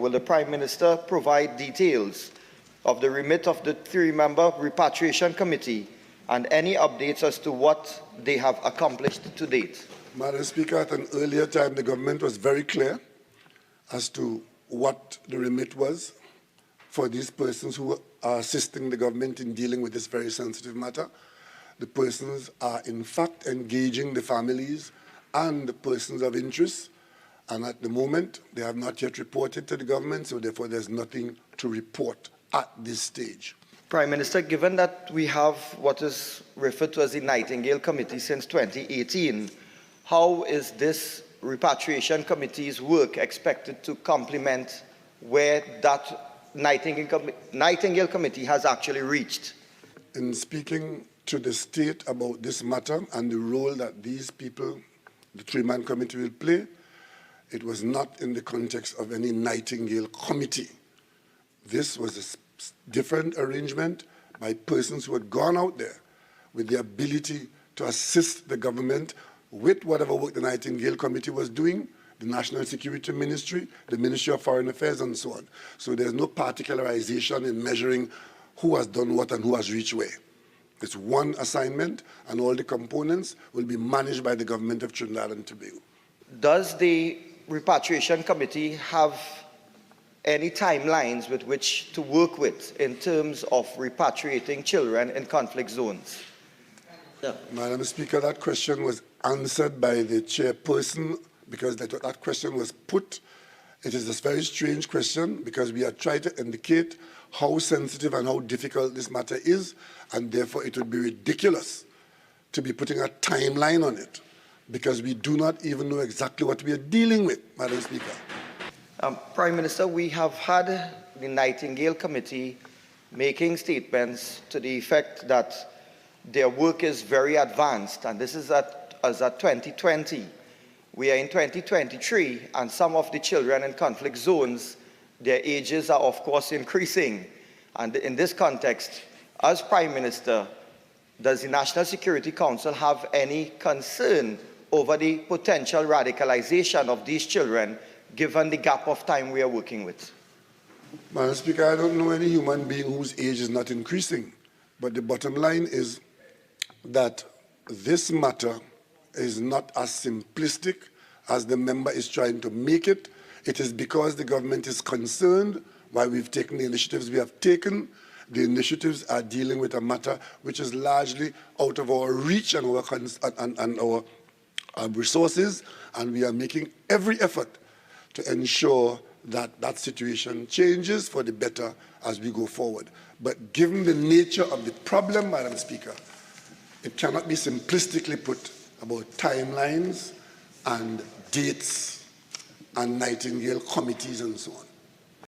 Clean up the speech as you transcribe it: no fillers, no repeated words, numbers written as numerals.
Will the Prime Minister provide details of the remit of the 3-member Repatriation Committee and any updates as to what they have accomplished to date? Madam Speaker, at an earlier time, the government was very clear as to what the remit was for these persons who are assisting the government in dealing with this very sensitive matter. The persons are, in fact, engaging the families and the persons of interest, and at the moment, they have not yet reported to the government, so therefore there's nothing to report at this stage. Prime Minister, given that we have what is referred to as the Nightingale Committee since 2018, how is this Repatriation Committee's work expected to complement where that Nightingale Committee has actually reached? In speaking to the state about this matter and the role that these people, the 3-man committee, will play, it was not in the context of any Nightingale Committee. This was a different arrangement by persons who had gone out there with the ability to assist the government with whatever work the Nightingale Committee was doing, the National Security Ministry, the Ministry of Foreign Affairs, and so on. So there's no particularization in measuring who has done what and who has reached where. It's one assignment, and all the components will be managed by the government of Trinidad and Tobago. Does the Repatriation Committee have any timelines with which to work with in terms of repatriating children in conflict zones? Yeah. Madam Speaker, that question was answered by the chairperson because that question was put. It is a very strange question because we are trying to indicate how sensitive and how difficult this matter is, and therefore it would be ridiculous to be putting a timeline on it because we do not even know exactly what we are dealing with, Madam Speaker. Prime Minister, we have had the Nightingale Committee making statements to the effect that their work is very advanced, and this is as at 2020. We are in 2023, and some of the children in conflict zones, their ages are of course increasing. And in this context, as Prime Minister, does the National Security Council have any concern over the potential radicalization of these children, given the gap of time we are working with? Madam Speaker, I don't know any human being whose age is not increasing. But the bottom line is that this matter is not as simplistic as the member is trying to make it. It is because the government is concerned why we've taken the initiatives we have taken. The initiatives are dealing with a matter which is largely out of our reach and our resources, and we are making every effort to ensure that that situation changes for the better as we go forward. But given the nature of the problem, Madam Speaker, it cannot be simplistically put about timelines and dates and Nightingale committees and so on.